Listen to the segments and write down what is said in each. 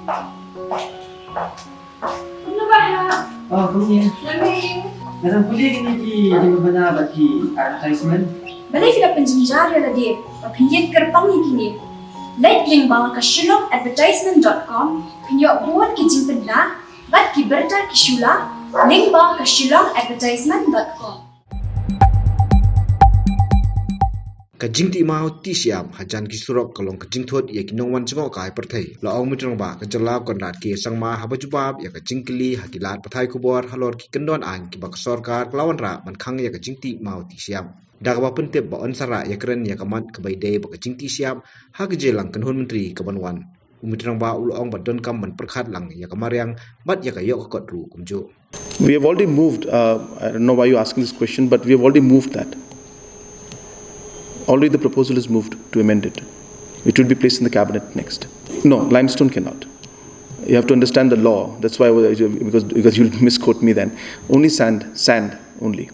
Ano ba ha? Oh, kuya. Lamig. Narang puli kiniki di mabanabat ki advertisement. Balay sila penjenjari la di. Papinyin kerpang kini. Like link bang kasyulong advertisement.com. Pinyo buat ki jingpid na. Bat ki berta ki shula. Link bang kasyulong advertisement.com. Kajing ti mau ti shyiap hajan ki surok kalong kajing thot ya ki nongwan jngohkai pyrthei la ong mutrang ba ka jalab Conrad ki sangma habajubab ya kajing kili hakilat pathai kubor halor ki kendon ang ki bak sarkar lawan ra man khang ya kajing ti mau ti shyiap daga ba pentep ba on sara ya kren ya kamat ka baide ba kajing ti shyiap ha ka jelang kanhon menteri kabanwan umutrang ba ulong ba don kam man perkhat lang ya kamaryang bat ya ka yok kot ru kumjo. We have already moved I don't know why you're asking this question, but we have already moved that. Already the proposal is moved to amend it. It will be placed in the cabinet next. No, limestone cannot. You have to understand the law. That's why, because you'll misquote me then. Only sand only.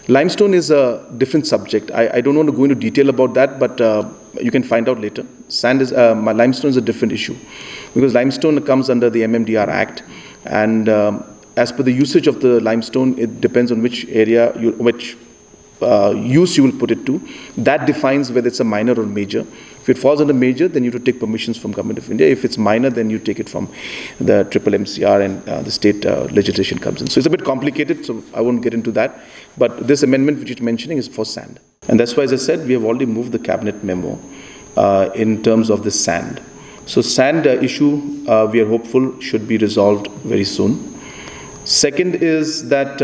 Limestone is a different subject. I don't want to go into detail about that, but you can find out later. Limestone is a different issue, because limestone comes under the MMDR Act, and as per the usage of the limestone, it depends on which area, which use you will put it to. That defines whether it's a minor or major. If it falls under major, then you have to take permissions from Government of India. If it's minor, then you take it from the triple MCR, and the state legislation comes in. So it's a bit complicated, so I won't get into that. But this amendment which you're mentioning is for sand. And that's why, as I said, we have already moved the cabinet memo in terms of the sand. So sand issue, we are hopeful should be resolved very soon. Second is that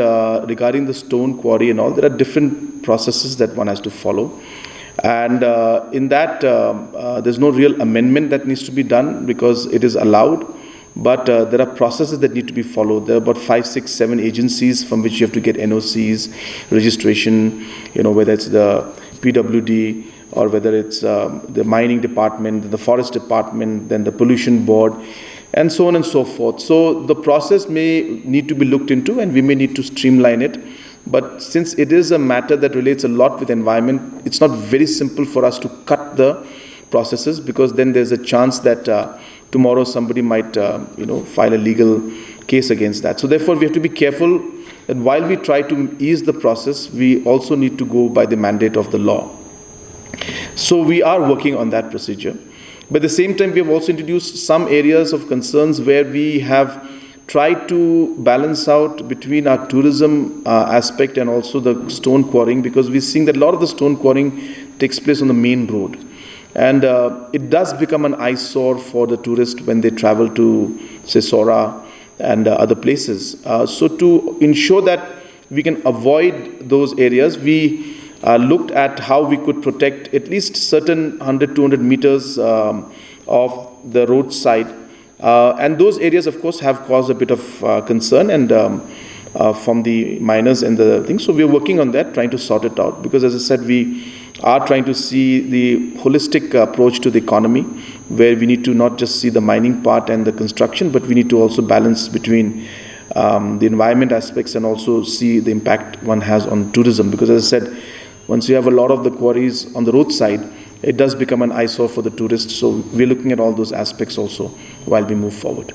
regarding the stone quarry and all, there are different processes that one has to follow. And in that, there's no real amendment that needs to be done because it is allowed. But there are processes that need to be followed. There are about 5, 6, 7 agencies from which you have to get NOCs, registration, whether it's the PWD or whether it's the mining department, the forest department, then the pollution board, and so on and so forth. So the process may need to be looked into, and we may need to streamline it. But since it is a matter that relates a lot with environment, it's not very simple for us to cut the processes, because then there's a chance that tomorrow somebody might file a legal case against that. So therefore we have to be careful that while we try to ease the process, we also need to go by the mandate of the law. So we are working on that procedure. But at the same time, we have also introduced some areas of concerns where we have tried to balance out between our tourism aspect and also the stone quarrying, because we're seeing that a lot of the stone quarrying takes place on the main road. And it does become an eyesore for the tourist when they travel to, say, Sora and other places. So to ensure that we can avoid those areas, we looked at how we could protect at least certain 100-200 meters of the roadside. And those areas, of course, have caused a bit of concern and from the miners and the things. So we're working on that, trying to sort it out. Because as I said, we are trying to see the holistic approach to the economy, where we need to not just see the mining part and the construction, but we need to also balance between the environment aspects and also see the impact one has on tourism. Because as I said, once you have a lot of the quarries on the roadside, it does become an eyesore for the tourists. So we're looking at all those aspects also while we move forward.